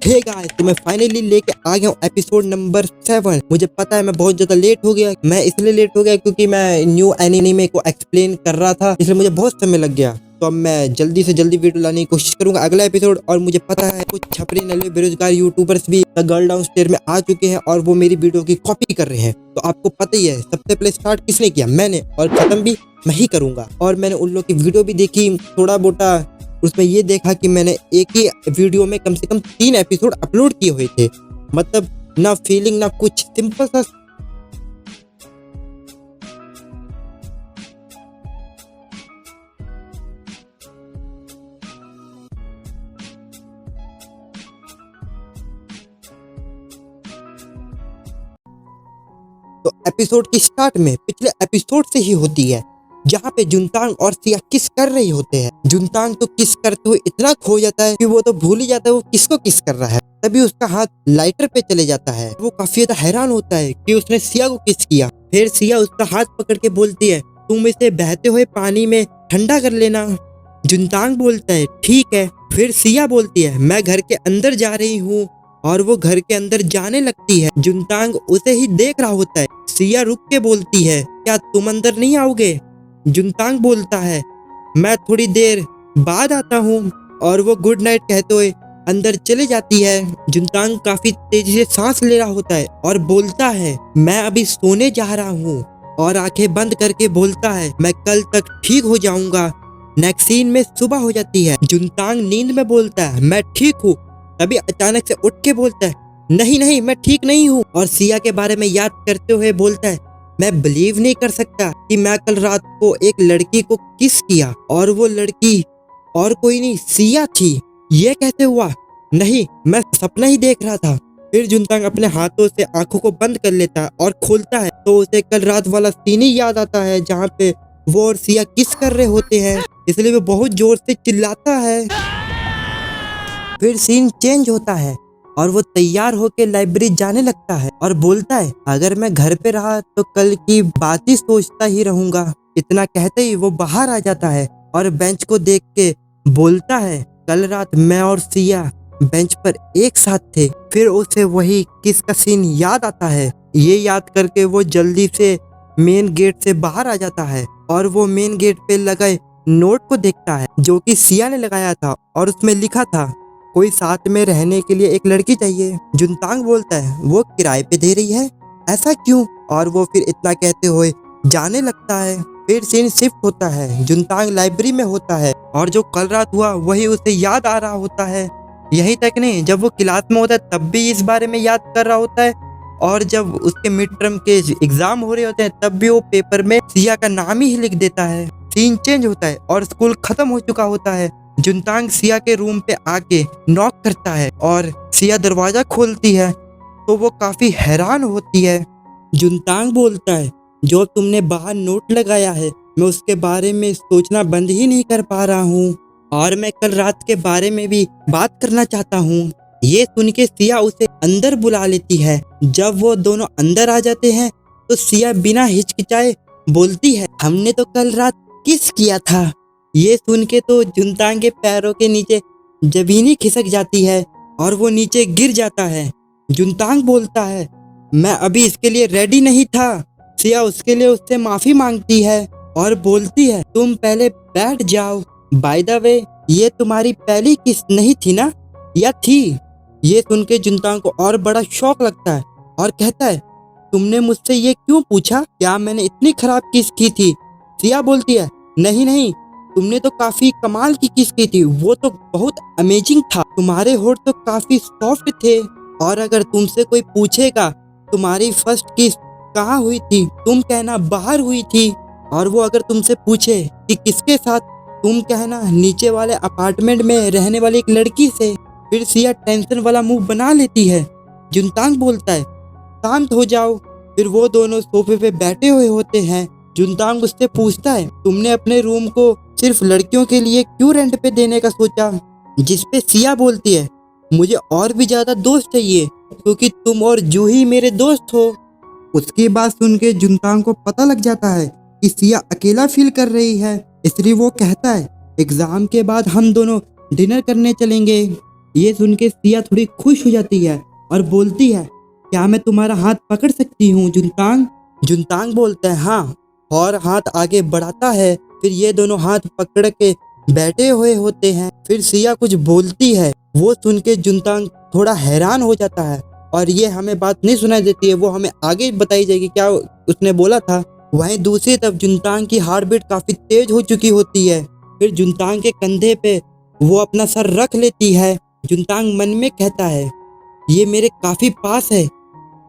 Hey guys, तो मैं finally लेके आ गया हूँ एपिसोड नंबर 7। मुझे पता है मैं बहुत ज्यादा लेट हो गया। मैं इसलिए लेट हो गया क्योंकि मैं न्यू एनीमे को एक्सप्लेन कर रहा था, इसलिए मुझे बहुत समय लग गया। तो अब मैं जल्दी से जल्दी वीडियो लाने की कोशिश करूंगा अगला एपिसोड। और मुझे पता है कुछ छपरी नल्ले बेरोजगार यूट्यूबर्स भी द गर्ल डाउनस्टेयर में आ चुके हैं और वो मेरी वीडियो की कॉपी कर रहे हैं। तो आपको पता ही है सबसे पहले स्टार्ट किसने किया, मैंने, और खत्म भी मैं ही करूंगा। और मैंने उन लोग की वीडियो भी देखी थोड़ा मोटा, उसमें ये देखा कि मैंने एक ही वीडियो में कम से कम 3 एपिसोड अपलोड किए हुए थे। मतलब ना फीलिंग ना कुछ, सिंपल सा। तो एपिसोड की स्टार्ट में पिछले एपिसोड से ही होती है, जहाँ पे जुनतांग और सिया किस कर रहे होते हैं। जुनतांग तो किस करते हुए इतना खो जाता है कि वो तो भूल ही जाता है वो किसको किस कर रहा है। तभी उसका हाथ लाइटर पे चले जाता है। वो काफी ज्यादा हैरान होता है कि उसने सिया को किस किया। फिर सिया उसका हाथ पकड़ के बोलती है, तुम इसे बहते हुए पानी में ठंडा कर लेना। जुनतांग बोलता है ठीक है। फिर सिया बोलती है, मैं घर के अंदर जा रही हूँ। और वो घर के अंदर जाने लगती है। जुनतांग उसे ही देख रहा होता है। सिया रुक के बोलती है, क्या तुम अंदर नहीं आओगे? जुनतांग बोलता है, मैं थोड़ी देर बाद आता हूँ। और वो गुड नाइट कहते हुए अंदर चले जाती है। जुनतांग काफी तेजी से सांस ले रहा होता है और बोलता है, मैं अभी सोने जा रहा हूँ। और आंखें बंद करके बोलता है, मैं कल तक ठीक हो जाऊंगा। नेक्स्ट सीन में सुबह हो जाती है। जुनतांग नींद में बोलता है, मैं ठीक हूँ। तभी अचानक से उठ के बोलता है, नहीं नहीं मैं ठीक नहीं हूँ। और सिया के बारे में याद करते हुए बोलता है, मैं बिलीव नहीं कर सकता कि मैं कल रात को एक लड़की को किस किया और वो लड़की और कोई नहीं सिया थी। ये कैसे हुआ? नहीं, मैं सपना ही देख रहा था। फिर जुनतांग अपने हाथों से आंखों को बंद कर लेता है और खोलता है तो उसे कल रात वाला सीन ही याद आता है, जहाँ पे वो और सिया किस कर रहे होते हैं। इसलिए वो बहुत जोर से चिल्लाता है। फिर सीन चेंज होता है और वो तैयार होकर लाइब्रेरी जाने लगता है और बोलता है, अगर मैं घर पे रहा तो कल की बात ही सोचता ही रहूंगा। इतना कहते ही वो बाहर आ जाता है और बेंच को देख के बोलता है, कल रात मैं और सिया बेंच पर एक साथ थे। फिर उसे वही किस का सीन याद आता है। ये याद करके वो जल्दी से मेन गेट से बाहर आ जाता है और वो मेन गेट पे लगे नोट को देखता है जो कि सिया ने लगाया था और उसमें लिखा था, कोई साथ में रहने के लिए एक लड़की चाहिए। जुनतांग बोलता है, वो किराए पे दे रही है, ऐसा क्यों? और वो फिर इतना कहते हुए जाने लगता है। फिर सीन शिफ्ट होता है। जुनतांग लाइब्रेरी में होता है और जो कल रात हुआ वही उसे याद आ रहा होता है। यही तक नहीं, जब वो क्लास में होता है तब भी इस बारे में याद कर रहा होता है। और जब उसके मिड टर्म के एग्जाम हो रहे होते हैं तब भी वो पेपर में सिया का नाम ही लिख देता है। सीन चेंज होता है और स्कूल खत्म हो चुका होता है। जुनतांग सिया के रूम पे आके नॉक करता है और सिया दरवाजा खोलती है तो वो काफी हैरान होती है। जुनतांग बोलता है, जो तुमने बाहर नोट लगाया है मैं उसके बारे में सोचना बंद ही नहीं कर पा रहा हूँ और मैं कल रात के बारे में भी बात करना चाहता हूँ। ये सुन के सिया उसे अंदर बुला लेती है। जब वो दोनों अंदर आ जाते हैं तो सिया बिना हिचकिचाए बोलती है, हमने तो कल रात किस किया था। ये सुन के तो जुनतांग के पैरों के नीचे जमीन खिसक जाती है और वो नीचे गिर जाता है। जुनतांग बोलता है, मैं अभी इसके लिए रेडी नहीं था। सिया उसके लिए उससे माफी मांगती है और बोलती है, तुम पहले बैठ जाओ। बाय द वे, ये तुम्हारी पहली किस नहीं थी ना, या थी? ये सुन के जुनतांग को और बड़ा शौक लगता है और कहता है, तुमने मुझसे ये क्यों पूछा? क्या मैंने इतनी खराब किस की थी? सिया बोलती है, नहीं नहीं, तुमने तो काफी कमाल की किस की थी, वो तो बहुत अमेजिंग था। तुम्हारे होठ तो काफी सॉफ्ट थे। और अगर तुमसे कोई पूछेगा तुम्हारी फर्स्ट किस कहाँ हुई थी, तुम कहना बाहर हुई थी। और वो अगर तुमसे पूछे कि किसके साथ, तुम कहना नीचे वाले अपार्टमेंट में रहने वाली एक लड़की से। फिर सिया टेंशन वाला मुंह बना लेती है। जुनतांग बोलता है, शांत हो जाओ। फिर वो दोनों सोफे पे बैठे हुए होते हैं। जुनतांग उससे पूछता है, तुमने अपने रूम को सिर्फ लड़कियों के लिए क्यों रेंट पे देने का सोचा? जिस पे सिया बोलती है, मुझे और भी ज्यादा दोस्त चाहिए क्योंकि तुम और जूही मेरे दोस्त हो। उसकी बात सुन के जुनतांग को पता लग जाता है कि सिया अकेला फील कर रही है, इसलिए वो कहता है, एग्जाम के बाद हम दोनों डिनर करने चलेंगे। ये सुन के सिया थोड़ी खुश हो जाती है और बोलती है, क्या मैं तुम्हारा हाथ पकड़ सकती हूँ जुनतांग? जुनतांग बोलता है हाँ, और हाथ आगे बढ़ाता है। फिर ये दोनों हाथ पकड़ के बैठे हुए होते हैं। फिर सिया कुछ बोलती है, वो सुन के जुनतांग थोड़ा हैरान हो जाता है और ये हमें बात नहीं सुनाई देती है, वो हमें आगे बताई जाएगी क्या उसने बोला था। वहीं दूसरी तरफ जुनतांग की हार्ट बीट काफी तेज हो चुकी होती है। फिर जुनतांग के कंधे पे वो अपना सर रख लेती है। जुनतांग मन में कहता है, ये मेरे काफी पास है,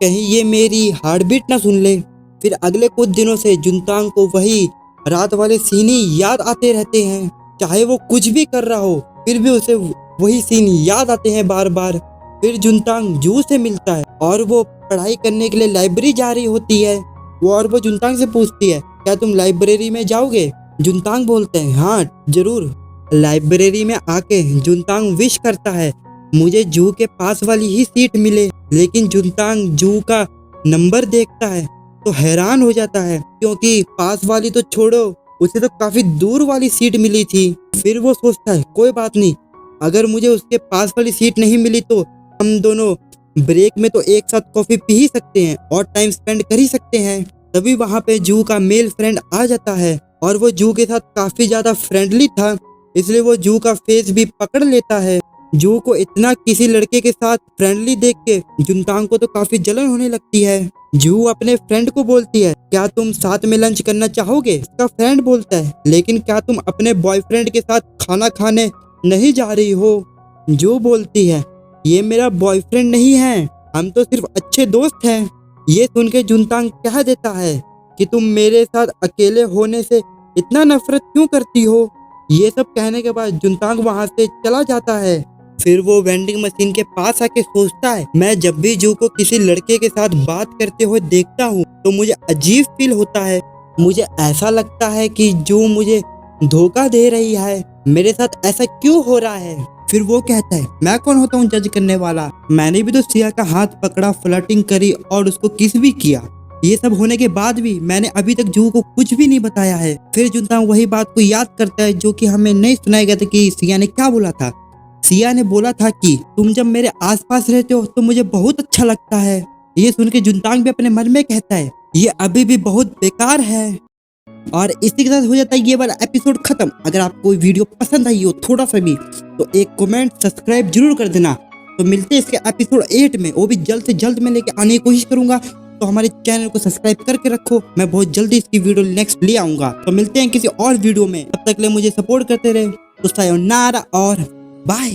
कहीं ये मेरी हार्ट बीट ना सुन ले। फिर अगले कुछ दिनों से जुनतांग को वही रात वाले सीन ही याद आते रहते हैं। चाहे वो कुछ भी कर रहा हो फिर भी उसे वही सीन याद आते हैं बार बार। फिर जुनतांग जू से मिलता है और वो पढ़ाई करने के लिए लाइब्रेरी जा रही होती है। वो जुनतांग से पूछती है, क्या तुम लाइब्रेरी में जाओगे? जुनतांग बोलते हैं, हाँ जरूर। लाइब्रेरी में आके जुनतांग विश करता है मुझे जू के पास वाली ही सीट मिले, लेकिन जुनतांग जू का नंबर देखता है तो हैरान हो जाता है, क्योंकि पास वाली तो छोड़ो, उसे तो काफी दूर वाली सीट मिली थी। फिर वो सोचता है कोई बात नहीं, अगर मुझे उसके पास वाली सीट नहीं मिली तो हम दोनों ब्रेक में तो एक साथ कॉफी पी ही सकते हैं और टाइम स्पेंड कर ही सकते हैं। तभी वहाँ पे जू का मेल फ्रेंड आ जाता है और वो जू के साथ काफी ज्यादा फ्रेंडली था, इसलिए वो जू का फेस भी पकड़ लेता है। जू को इतना किसी लड़के के साथ फ्रेंडली देख के जुनतांग को तो काफी जलन होने लगती है। जू अपने फ्रेंड को बोलती है, क्या तुम साथ में लंच करना चाहोगे? उसका फ्रेंड बोलता है, लेकिन क्या तुम अपने बॉयफ्रेंड के साथ खाना खाने नहीं जा रही हो? जू बोलती है, ये मेरा बॉयफ्रेंड नहीं है, हम तो सिर्फ अच्छे दोस्त हैं। ये सुन के जुनतांग कह देता है कि तुम मेरे साथ अकेले होने से इतना नफरत क्यों करती हो? ये सब कहने के बाद जुनतांग वहाँ से चला जाता है। फिर वो वेंडिंग मशीन के पास आके सोचता है, मैं जब भी जू को किसी लड़के के साथ बात करते हुए देखता हूँ तो मुझे अजीब फील होता है। मुझे ऐसा लगता है कि जू मुझे धोखा दे रही है, मेरे साथ ऐसा क्यों हो रहा है? फिर वो कहता है, मैं कौन होता हूँ जज करने वाला, मैंने भी तो सिया का हाथ पकड़ा, फ्लर्टिंग करी और उसको किस भी किया। ये सब होने के बाद भी मैंने अभी तक जू को कुछ भी नहीं बताया है। फिर जुनतांग वही बात को याद करता है जो कि हमें नहीं सुनाया गया था कि सिया ने क्या बोला था। सिया ने बोला था कि तुम जब मेरे आसपास रहते हो तो मुझे बहुत अच्छा लगता है। ये सुन के जुनतांग भी अपने मन में कहता है, ये अभी भी बहुत बेकार है। और इसी के साथ हो जाता है ये वाला एपिसोड खत्म। अगर आपको वीडियो पसंद आई हो थोड़ा सा भी तो एक कमेंट सब्सक्राइब जरूर कर देना। तो मिलते हैं इसके एपिसोड 8 में, वो भी जल्द से जल्द मैं लेके आने की कोशिश करूंगा। तो हमारे चैनल को सब्सक्राइब करके रखो, मैं बहुत जल्दी इसकी वीडियो नेक्स्ट ले आऊंगा। तो मिलते हैं किसी और वीडियो में, तब तक के लिए मुझे सपोर्ट करते रहे। तो सायोनारा और बाय।